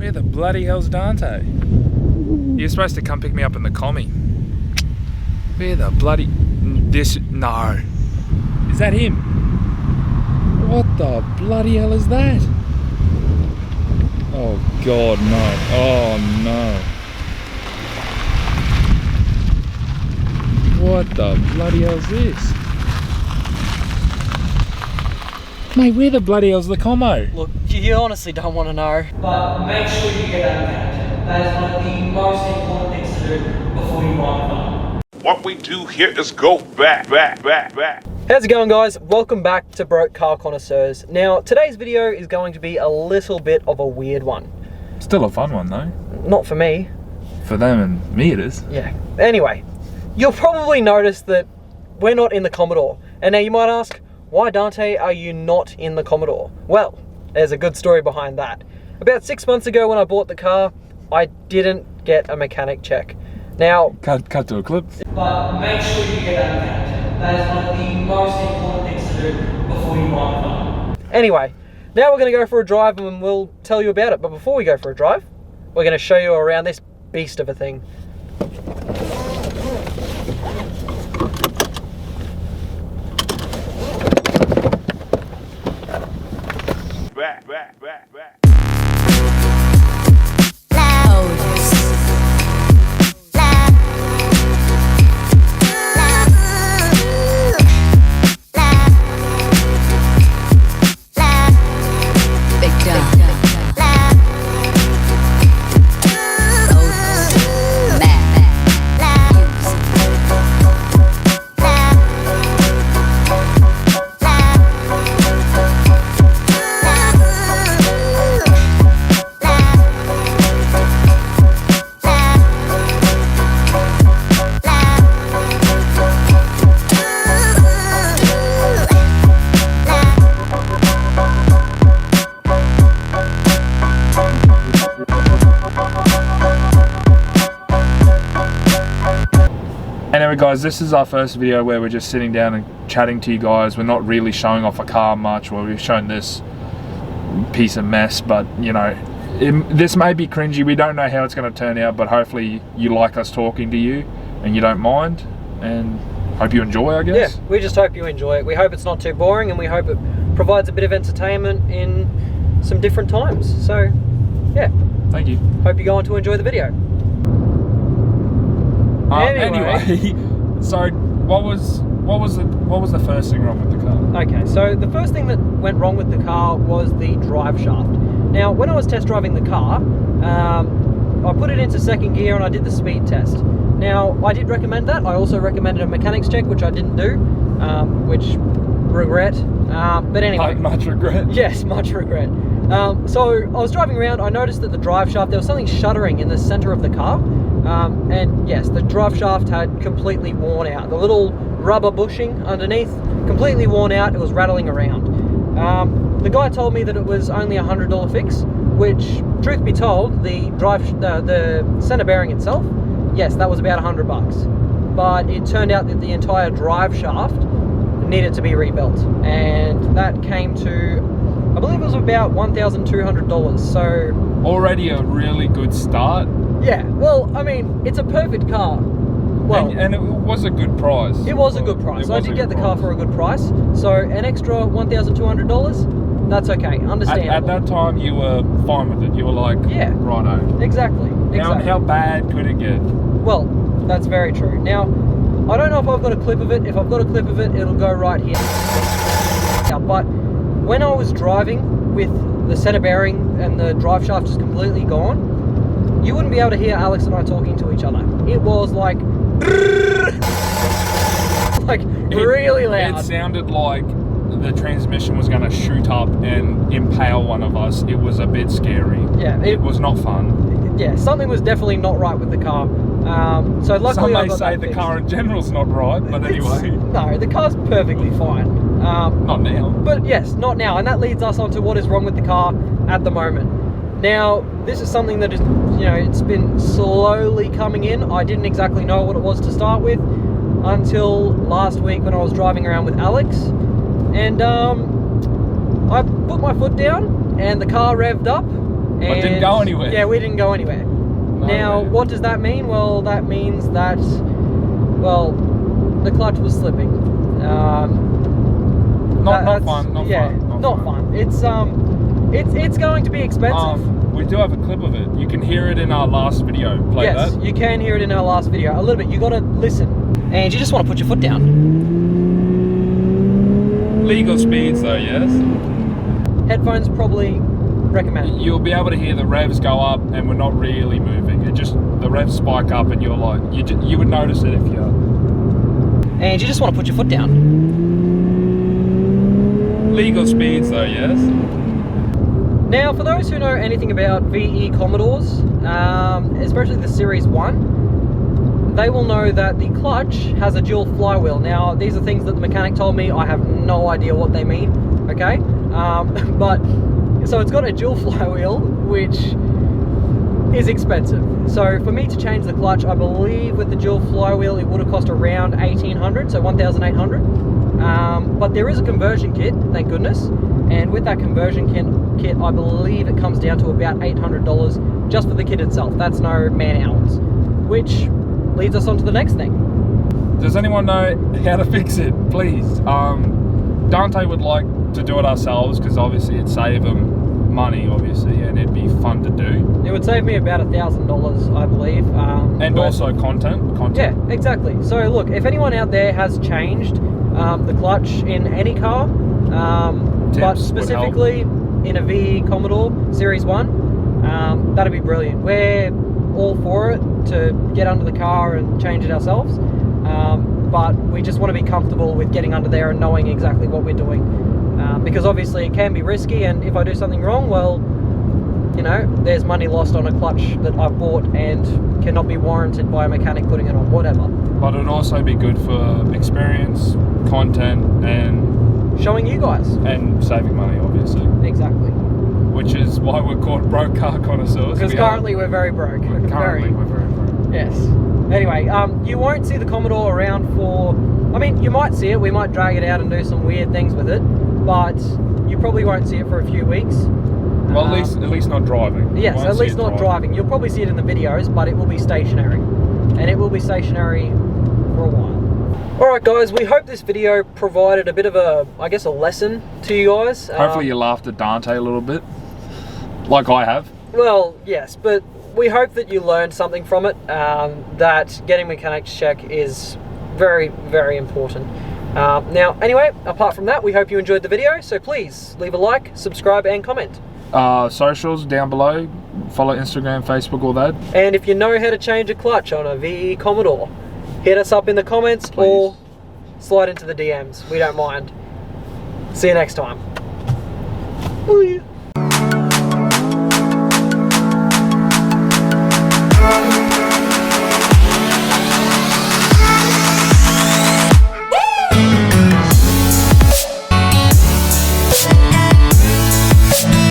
Where the bloody hell's Dante? You're supposed to come pick me up in the commie. Where the bloody... No. Is that him? What the bloody hell is that? Oh God, no. Oh no. What the bloody hell's this? Mate, where the bloody hell's the commo? Look, you honestly don't want to know. But make sure you get that mechanic. That is one of the most important things to do before you buy a car. What we do here is go back. How's it going, guys? Welcome back to Broke Car Connoisseurs. Now, today's video is going to be a little bit of a weird one. Still a fun one though. Not for me. For them and me it is. Yeah. Anyway, you'll probably notice that we're not in the Commodore. And now you might ask, why, Dante, are you not in the Commodore? Well, there's a good story behind that. About 6 months ago when I bought the car, I didn't get a mechanic check. Now... Cut to a clip. But make sure you get that mechanic check. That is one of the most important things to do before you buy a car. Anyway, now we're going to go for a drive and we'll tell you about it. But before we go for a drive, we're going to show you around this beast of a thing. Back. Anyway guys, this is our first video where we're just sitting down and chatting to you guys. We're not really showing off a car much. Well, we've shown this piece of mess, but you know, this may be cringy. We don't know how it's going to turn out, but hopefully you like us talking to you and you don't mind, and hope you enjoy, I guess. Yeah, we just hope you enjoy it. We hope it's not too boring, and we hope it provides a bit of entertainment in some different times. So, yeah. Thank you. Hope you go on to enjoy the video. Anyway, so what was the first thing wrong with the car? Okay, so the first thing that went wrong with the car was the drive shaft. Now, when I was test driving the car, I put it into second gear and I did the speed test. Now, I did recommend that. I also recommended a mechanics check, which I didn't do, which regret. But anyway, much regret. Yes, much regret. So I was driving around. I noticed that the drive shaft, there was something shuddering in the center of the car. And yes, the drive shaft had completely worn out. The little rubber bushing underneath, completely worn out. It was rattling around. The guy told me that it was only a $100 fix, which, truth be told, the center bearing itself, yes, that was about $100. But it turned out that the entire drive shaft needed to be rebuilt, and that came to, I believe it was about $1,200. So already a really good start. Yeah, well, I mean, it's a perfect car. Well, and it was a good price. It was a good price. I did get the car for a good price. So an extra $1,200, that's okay, understandable. At that time, you were fine with it. You were like, yeah, righto. Exactly. How bad could it get? Well, that's very true. Now, I don't know if I've got a clip of it. If I've got a clip of it, it'll go right here. But when I was driving with the center bearing and the drive shaft just completely gone, you wouldn't be able to hear Alex and I talking to each other. It was like really loud. It sounded like the transmission was going to shoot up and impale one of us. It was a bit scary. Yeah. It was not fun. Yeah, something was definitely not right with the car. So luckily some may say the car in general's not right, but anyway. No, the car's perfectly fine. Not now. But yes, not now. And that leads us on to what is wrong with the car at the moment. Now, this is something that is, you know, it's been slowly coming in. I didn't exactly know what it was to start with until last week when I was driving around with Alex. And I put my foot down and the car revved up But didn't go anywhere. Yeah, we didn't go anywhere. Now, what does that mean? Well, that means that, well, the clutch was slipping. Not fun. Not fun. It's going to be expensive. We do have a clip of it. You can hear it in our last video. Play that. Yes, you can hear it in our last video. A little bit. You got to listen, and you just want to put your foot down. Legal speeds, though, yes. Headphones probably recommend. You'll be able to hear the revs go up, and we're not really moving. It just the revs spike up, and you're like, you would notice it if you. And you just want to put your foot down. Legal speeds, though, yes. Now, for those who know anything about VE Commodores, especially the Series 1, they will know that the clutch has a dual flywheel. Now, these are things that the mechanic told me. I have no idea what they mean, okay? So it's got a dual flywheel, which is expensive. So for me to change the clutch, I believe with the dual flywheel, it would have cost around 1,800, so 1,800. But there is a conversion kit, thank goodness. And with that conversion kit, I believe it comes down to about $800 just for the kit itself. That's no man hours, which leads us on to the next thing. Does anyone know how to fix it? Please. Dante would like to do it ourselves because obviously it'd save him money, obviously, and it'd be fun to do. It would save me about $1,000, I believe. And also content. Yeah, exactly. So look, if anyone out there has changed the clutch in any car, but specifically in a VE Commodore Series 1, that'd be brilliant. We're all for it to get under the car and change it ourselves, but we just want to be comfortable with getting under there and knowing exactly what we're doing, because obviously it can be risky, and if I do something wrong, well, you know, there's money lost on a clutch that I've bought and cannot be warranted by a mechanic putting it on, whatever. But it'd also be good for experience, content, and showing you guys. And saving money, obviously. Exactly. Which is why we're called broke car connoisseurs. Because currently we're very broke. We're very broke. Yes. Anyway, you won't see the Commodore around for... I mean, you might see it. We might drag it out and do some weird things with it. But you probably won't see it for a few weeks. Well, at least not driving. Yes, at least not driving. You'll probably see it in the videos, but it will be stationary. And it will be stationary for a while. Alright guys, we hope this video provided a bit of a, I guess, a lesson to you guys. Hopefully you laughed at Dante a little bit, like I have. Well, yes, but we hope that you learned something from it, that getting mechanics check is very, very important. Now, anyway, apart from that, we hope you enjoyed the video, so please leave a like, subscribe and comment. Socials down below, follow Instagram, Facebook, all that. And if you know how to change a clutch on a VE Commodore, hit us up in the comments, please. Or slide into the DMs. We don't mind. See you next time. Bye.